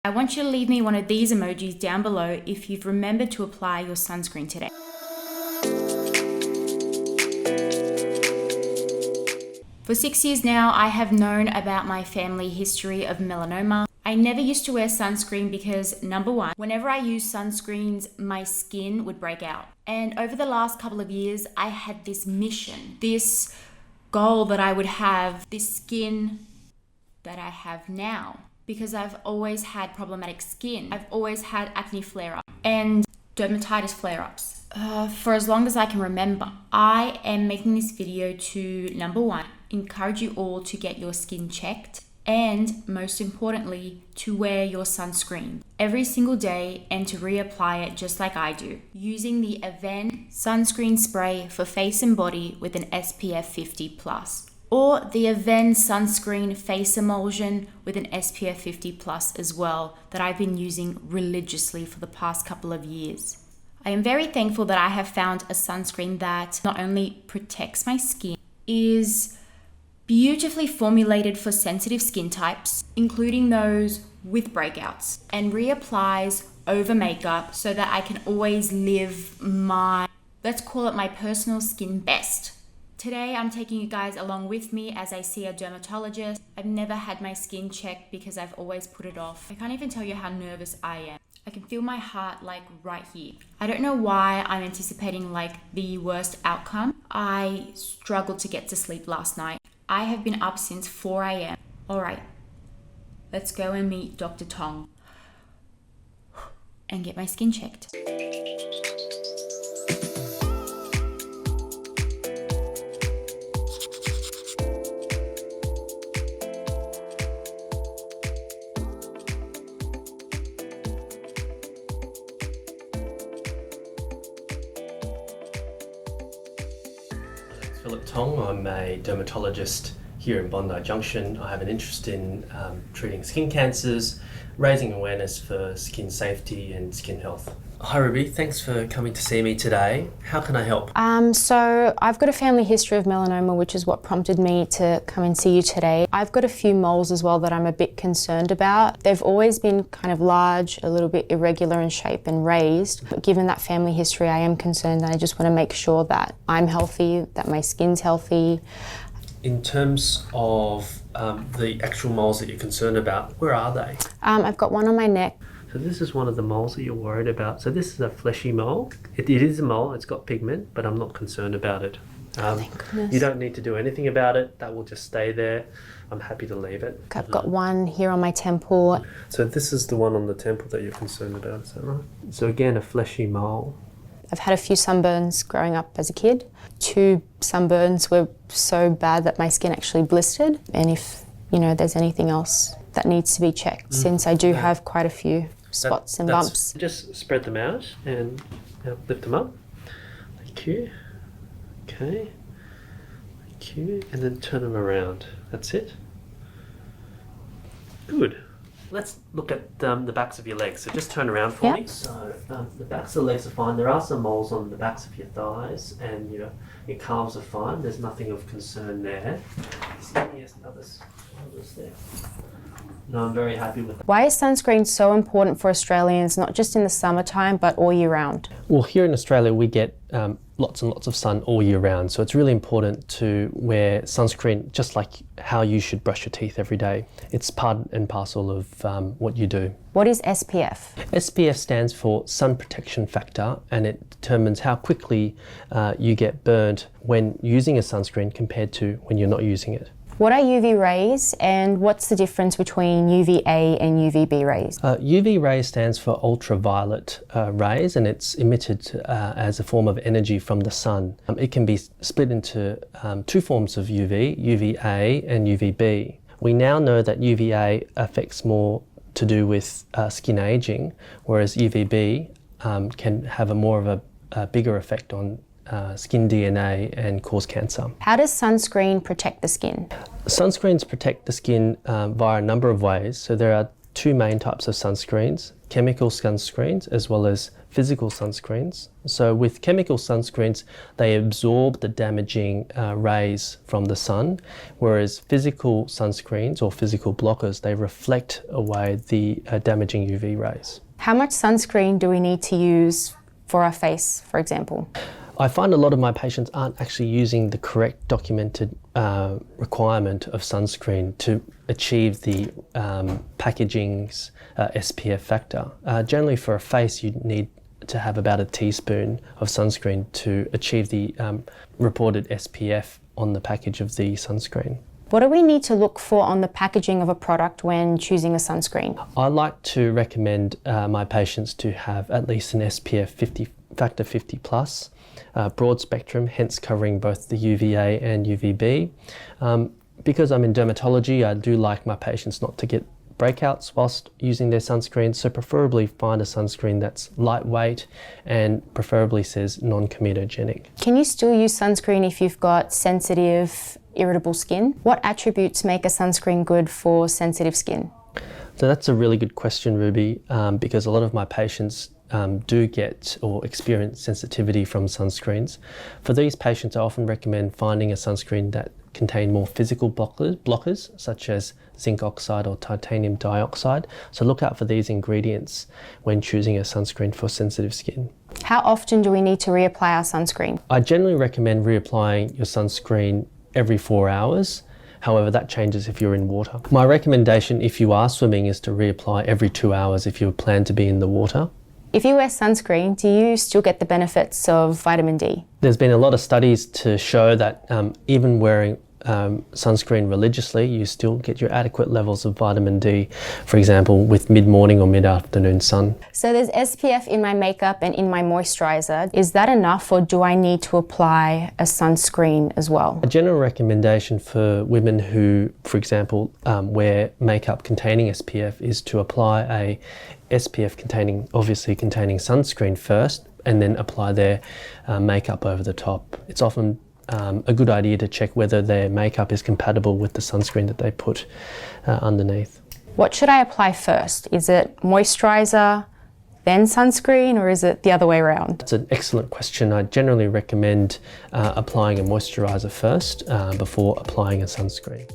I want you to leave me one of these emojis down below if you've remembered to apply your sunscreen today. For 6 years now, I have known about my family history of melanoma. I never used to wear sunscreen because, number one, whenever I used sunscreens, my skin would break out. And over the last couple of years, I had this mission, this goal that I would have this skin that I have now, because I've always had problematic skin. I've always had acne flare-ups and dermatitis flare-ups for as long as I can remember. I am making this video to, number one, encourage you all to get your skin checked, and most importantly, to wear your sunscreen every single day and to reapply it just like I do, using the Aven sunscreen spray for face and body with an SPF 50+, or the Aven sunscreen face emulsion with an SPF 50+ as well, that I've been using religiously for the past couple of years. I am very thankful that I have found a sunscreen that not only protects my skin, is beautifully formulated for sensitive skin types, including those with breakouts, and reapplies over makeup so that I can always live my, let's call it my personal skin best. Today, I'm taking you guys along with me as I see a dermatologist. I've never had my skin checked because I've always put it off. I can't even tell you how nervous I am. I can feel my heart like right here. I don't know why I'm anticipating like the worst outcome. I struggled to get to sleep last night. I have been up since 4 a.m. All right, let's go and meet Dr. Tong and get my skin checked. Philip Tong. I'm a dermatologist here in Bondi Junction. I have an interest in treating skin cancers, raising awareness for skin safety and skin health. Hi Ruby, thanks for coming to see me today. How can I help? So I've got a family history of melanoma, which is what prompted me to come and see you today. I've got a few moles as well that I'm a bit concerned about. They've always been kind of large, a little bit irregular in shape and raised. But given that family history, I am concerned, and I just want to make sure that I'm healthy, that my skin's healthy. In terms of the actual moles that you're concerned about, where are they? I've got one on my neck. So this is one of the moles that you're worried about. So this is a fleshy mole. It is a mole, it's got pigment, but I'm not concerned about it. Thank goodness. You don't need to do anything about it. That will just stay there. I'm happy to leave it. I've got one here on my temple. So this is the one on the temple that you're concerned about, is that right? So again, a fleshy mole. I've had a few sunburns growing up as a kid. 2 sunburns were so bad that my skin actually blistered. And if, there's anything else that needs to be checked, since I do have quite a few spots and bumps. Just spread them out and lift them up. Thank you. Okay. Thank you. And then turn them around. That's it. Good. Let's look at the backs of your legs. So just turn around for me. So the backs of the legs are fine. There are some moles on the backs of your thighs, and your calves are fine. There's nothing of concern there. Yes, others there. No, I'm very happy with it. Why is sunscreen so important for Australians, not just in the summertime, but all year round? Well, here in Australia, we get lots and lots of sun all year round. So it's really important to wear sunscreen, just like how you should brush your teeth every day. It's part and parcel of what you do. What is SPF? SPF stands for Sun Protection Factor, and it determines how quickly you get burnt when using a sunscreen compared to when you're not using it. What are UV rays, and what's the difference between UVA and UVB rays? UV ray stands for ultraviolet rays, and it's emitted as a form of energy from the sun. It can be split into 2 forms of UV, UVA and UVB. We now know that UVA affects more to do with skin aging, whereas UVB can have more of a bigger effect on skin DNA and cause cancer. How does sunscreen protect the skin? Sunscreens protect the skin via a number of ways. So there are two main types of sunscreens, chemical sunscreens as well as physical sunscreens. So with chemical sunscreens, they absorb the damaging rays from the sun, whereas physical sunscreens or physical blockers, they reflect away the damaging UV rays. How much sunscreen do we need to use for our face, for example? I find a lot of my patients aren't actually using the correct documented requirement of sunscreen to achieve the packaging's SPF factor. Generally for a face, you need to have about a teaspoon of sunscreen to achieve the reported SPF on the package of the sunscreen. What do we need to look for on the packaging of a product when choosing a sunscreen? I like to recommend my patients to have at least an SPF 50, factor 50 plus, broad spectrum, hence covering both the UVA and UVB. Because I'm in dermatology, I do like my patients not to get breakouts whilst using their sunscreen, so preferably find a sunscreen that's lightweight and preferably says non-comedogenic. Can you still use sunscreen if you've got sensitive, irritable skin? What attributes make a sunscreen good for sensitive skin? So that's a really good question, Ruby, because a lot of my patients do get or experience sensitivity from sunscreens. For these patients, I often recommend finding a sunscreen that contain more physical blockers such as zinc oxide or titanium dioxide. So look out for these ingredients when choosing a sunscreen for sensitive skin. How often do we need to reapply our sunscreen? I generally recommend reapplying your sunscreen every 4 hours. However, that changes if you're in water. My recommendation if you are swimming is to reapply every 2 hours if you plan to be in the water. If you wear sunscreen, do you still get the benefits of vitamin D? There's been a lot of studies to show that even wearing sunscreen religiously, you still get your adequate levels of vitamin D, for example, with mid-morning or mid-afternoon sun. So there's SPF in my makeup and in my moisturizer. Is that enough, or do I need to apply a sunscreen as well? A general recommendation for women who, for example, wear makeup containing SPF is to apply a SPF containing sunscreen first and then apply their makeup over the top. It's often a good idea to check whether their makeup is compatible with the sunscreen that they put underneath. What should I apply first? Is it moisturizer, then sunscreen, or is it the other way around? That's an excellent question. I generally recommend applying a moisturizer first before applying a sunscreen.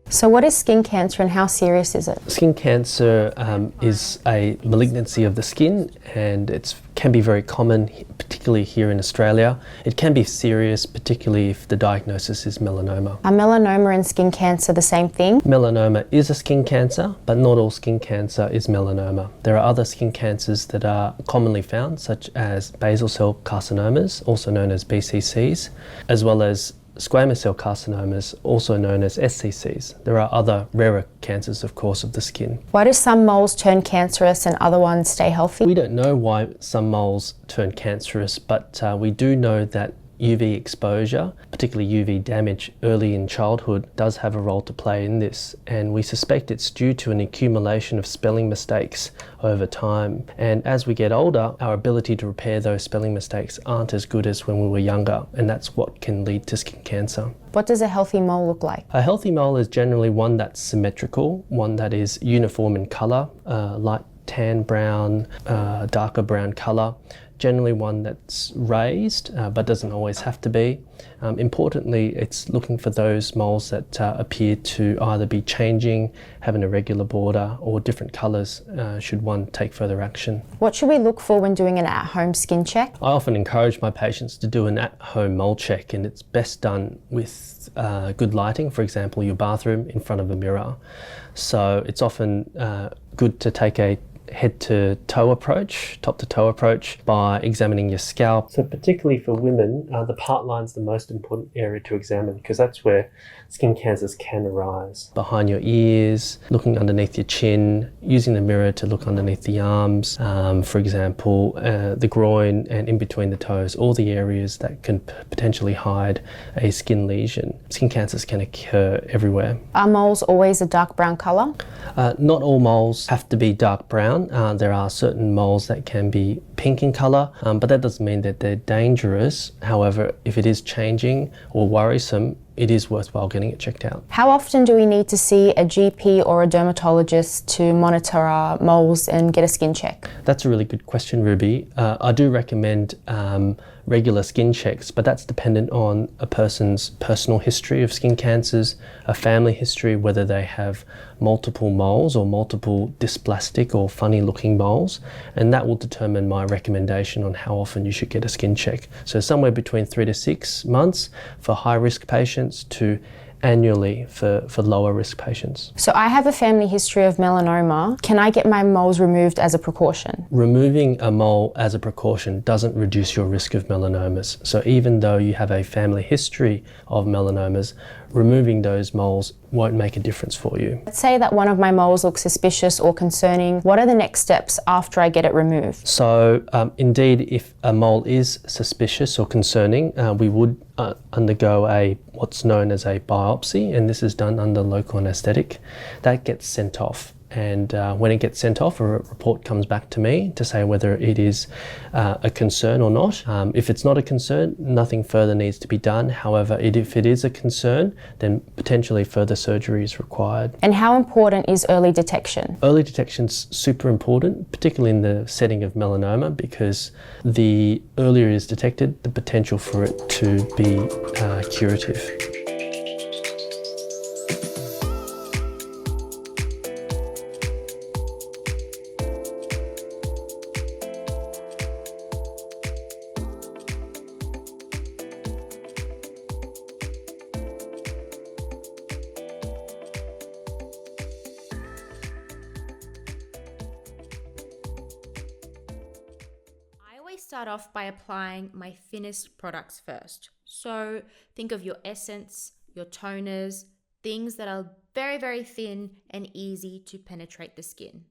So what is skin cancer and how serious is it? Skin cancer is a malignancy of the skin, and it can be very common, particularly here in Australia. It can be serious, particularly if the diagnosis is melanoma. Are melanoma and skin cancer the same thing? Melanoma is a skin cancer, but not all skin cancer is melanoma. There are other skin cancers that are commonly found, such as basal cell carcinomas, also known as BCCs, as well as squamous cell carcinomas, also known as SCCs. There are other rarer cancers, of course, of the skin. Why do some moles turn cancerous and other ones stay healthy? We don't know why some moles turn cancerous, but we do know that UV exposure, particularly UV damage early in childhood, does have a role to play in this, and we suspect it's due to an accumulation of spelling mistakes over time. And as we get older, our ability to repair those spelling mistakes aren't as good as when we were younger, and that's what can lead to skin cancer. What does a healthy mole look like? A healthy mole is generally one that's symmetrical, one that is uniform in colour, light tan brown, darker brown colour. Generally one that's raised, but doesn't always have to be. Importantly, it's looking for those moles that appear to either be changing, have an irregular border, or different colours should one take further action. What should we look for when doing an at-home skin check? I often encourage my patients to do an at-home mole check, and it's best done with good lighting, for example, your bathroom in front of a mirror. So it's often good to take a head to toe approach, top to toe approach, by examining your scalp. So particularly for women, the part line's the most important area to examine because that's where skin cancers can arise. Behind your ears, looking underneath your chin, using the mirror to look underneath the arms, for example, the groin and in between the toes, all the areas that can potentially hide a skin lesion. Skin cancers can occur everywhere. Are moles always a dark brown colour? Not all moles have to be dark brown. down. There are certain moles that can be pink in colour, but that doesn't mean that they're dangerous. However, if it is changing or worrisome, it is worthwhile getting it checked out. How often do we need to see a GP or a dermatologist to monitor our moles and get a skin check? That's a really good question, Ruby. I do recommend regular skin checks, but that's dependent on a person's personal history of skin cancers, a family history, whether they have multiple moles or multiple dysplastic or funny looking moles, and that will determine my recommendation on how often you should get a skin check. So somewhere between 3 to 6 months for high risk patients to annually for lower risk patients. So I have a family history of melanoma. Can I get my moles removed as a precaution? Removing a mole as a precaution doesn't reduce your risk of melanomas. So even though you have a family history of melanomas, removing those moles won't make a difference for you. Let's say that one of my moles looks suspicious or concerning. What are the next steps after I get it removed? So indeed, if a mole is suspicious or concerning, we would undergo what's known as a biopsy, and this is done under local anaesthetic. That gets sent off. And when it gets sent off, a report comes back to me to say whether it is a concern or not. If it's not a concern, nothing further needs to be done. However, if it is a concern, then potentially further surgery is required. And how important is early detection? Early detection is super important, particularly in the setting of melanoma, because the earlier it is detected, the potential for it to be curative. Start off by applying my thinnest products first. So think of your essence, your toners, things that are very, very thin and easy to penetrate the skin.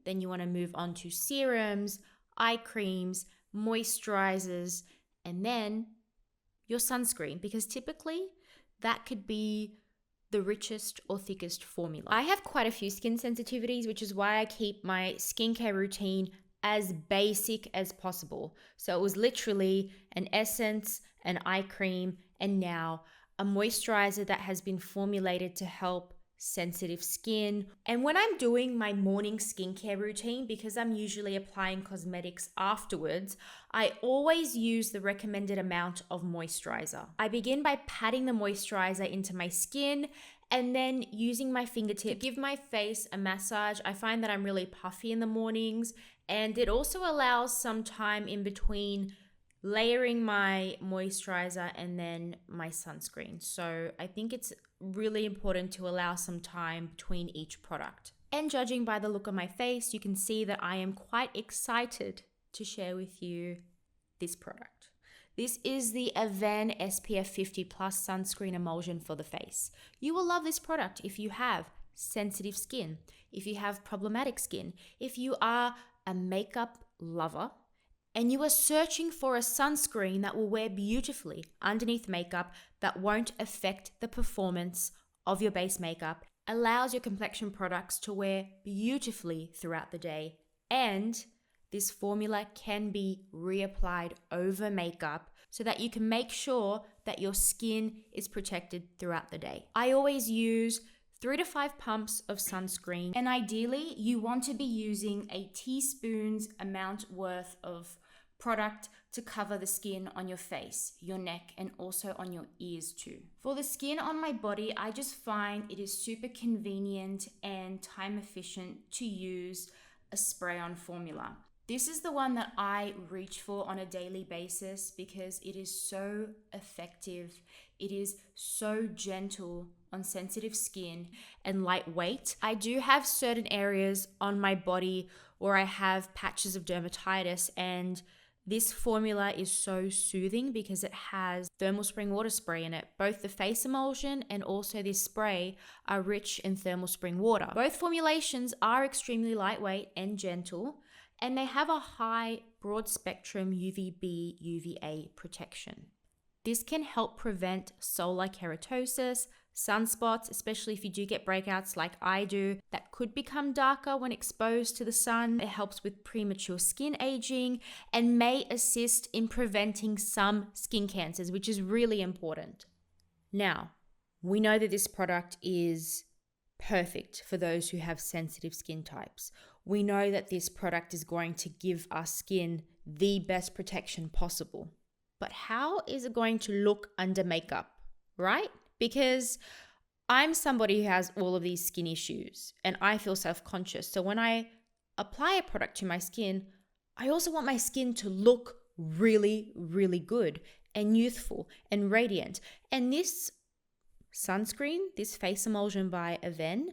Then you want to move on to serums, eye creams, moisturizers, and then your sunscreen, because typically that could be the richest or thickest formula. I have quite a few skin sensitivities, which is why I keep my skincare routine as basic as possible. So it was literally an essence, an eye cream, and now a moisturizer that has been formulated to help sensitive skin. And when I'm doing my morning skincare routine, because I'm usually applying cosmetics afterwards, I always use the recommended amount of moisturizer. I begin by patting the moisturizer into my skin and then using my fingertip to give my face a massage. I find that I'm really puffy in the mornings, and it also allows some time in between layering my moisturizer and then my sunscreen. So I think it's really important to allow some time between each product. And judging by the look on my face, you can see that I am quite excited to share with you this product. This is the Aven SPF 50 Plus Sunscreen Emulsion for the face. You will love this product if you have sensitive skin, if you have problematic skin, if you are a makeup lover and you are searching for a sunscreen that will wear beautifully underneath makeup that won't affect the performance of your base makeup, allows your complexion products to wear beautifully throughout the day, and this formula can be reapplied over makeup so that you can make sure that your skin is protected throughout the day. I always use 3 to 5 pumps of sunscreen, and ideally you want to be using a teaspoon's amount worth of product to cover the skin on your face, your neck, and also on your ears too. For the skin on my body, I just find it is super convenient and time efficient to use a spray-on formula. This is the one that I reach for on a daily basis because it is so effective. It is so gentle on sensitive skin and lightweight. I do have certain areas on my body where I have patches of dermatitis, and this formula is so soothing because it has thermal spring water spray in it. Both the face emulsion and also this spray are rich in thermal spring water. Both formulations are extremely lightweight and gentle, and they have a high broad spectrum UVB-UVA protection. This can help prevent solar keratosis, sunspots, especially if you do get breakouts like I do, that could become darker when exposed to the sun. It helps with premature skin aging and may assist in preventing some skin cancers, which is really important. Now, we know that this product is perfect for those who have sensitive skin types. We know that this product is going to give our skin the best protection possible. But how is it going to look under makeup, right? Because I'm somebody who has all of these skin issues and I feel self-conscious. So when I apply a product to my skin, I also want my skin to look really, really good and youthful and radiant. And this sunscreen, this face emulsion by Aven,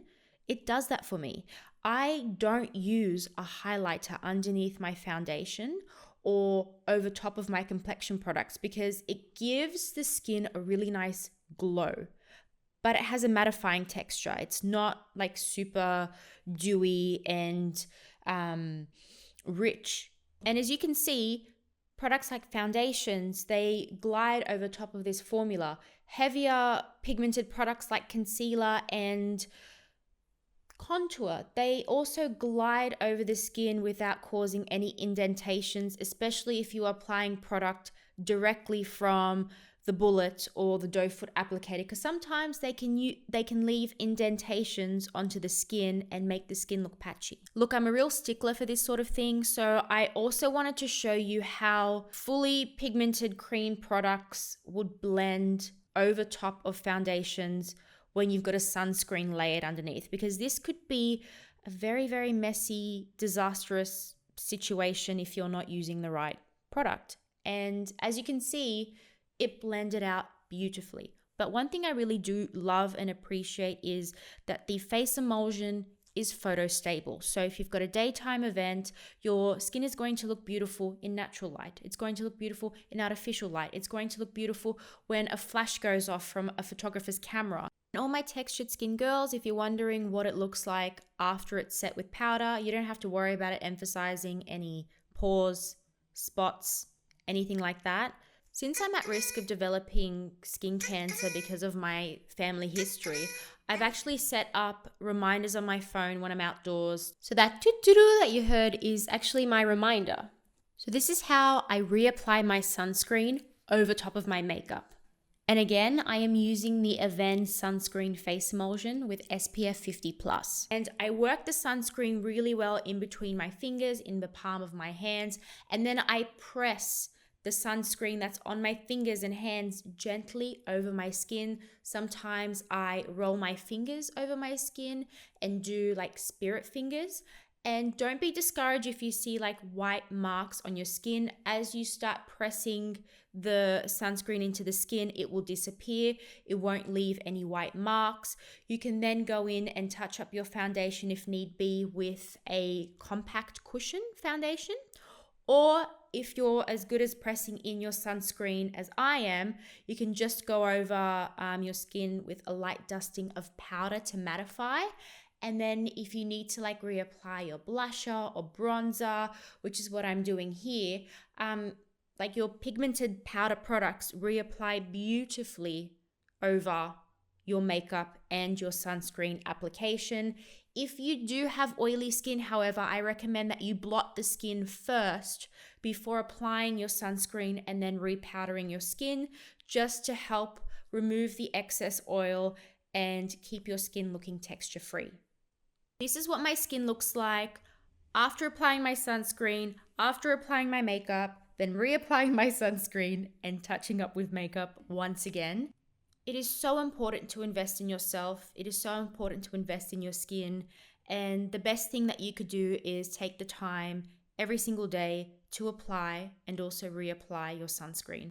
it does that for me. I don't use a highlighter underneath my foundation or over top of my complexion products because it gives the skin a really nice glow, but it has a mattifying texture. It's not like super dewy and rich. And as you can see, products like foundations, they glide over top of this formula. Heavier pigmented products like concealer and contour, they also glide over the skin without causing any indentations, especially if you are applying product directly from the bullet or the doe foot applicator, because sometimes they can leave indentations onto the skin and make the skin look patchy. Look, I'm a real stickler for this sort of thing, so I also wanted to show you how fully pigmented cream products would blend over top of foundations when you've got a sunscreen layered underneath, because this could be a very, very messy, disastrous situation if you're not using the right product. And as you can see, it blended out beautifully. But one thing I really do love and appreciate is that the face emulsion is photo stable. So if you've got a daytime event, your skin is going to look beautiful in natural light. It's going to look beautiful in artificial light. It's going to look beautiful when a flash goes off from a photographer's camera. And all my textured skin girls, if you're wondering what it looks like after it's set with powder, you don't have to worry about it emphasizing any pores, spots, anything like that. Since I'm at risk of developing skin cancer because of my family history, I've actually set up reminders on my phone when I'm outdoors. So that toot-toot that you heard is actually my reminder. So this is how I reapply my sunscreen over top of my makeup. And again, I am using the Aven Sunscreen Face Emulsion with SPF 50+. And I work the sunscreen really well in between my fingers, in the palm of my hands, and then I press the sunscreen that's on my fingers and hands gently over my skin. Sometimes I roll my fingers over my skin and do like spirit fingers. And don't be discouraged if you see like white marks on your skin. As you start pressing the sunscreen into the skin, it will disappear. It won't leave any white marks. You can then go in and touch up your foundation if need be with a compact cushion foundation. Or if you're as good as pressing in your sunscreen as I am, you can just go over your skin with a light dusting of powder to mattify. And then if you need to like reapply your blusher or bronzer, which is what I'm doing here, like your pigmented powder products reapply beautifully over your makeup and your sunscreen application. If you do have oily skin, however, I recommend that you blot the skin first before applying your sunscreen and then repowdering your skin, just to help remove the excess oil and keep your skin looking texture free. This is what my skin looks like after applying my sunscreen, after applying my makeup, then reapplying my sunscreen and touching up with makeup once again. It is so important to invest in yourself. It is so important to invest in your skin. And the best thing that you could do is take the time every single day to apply and also reapply your sunscreen.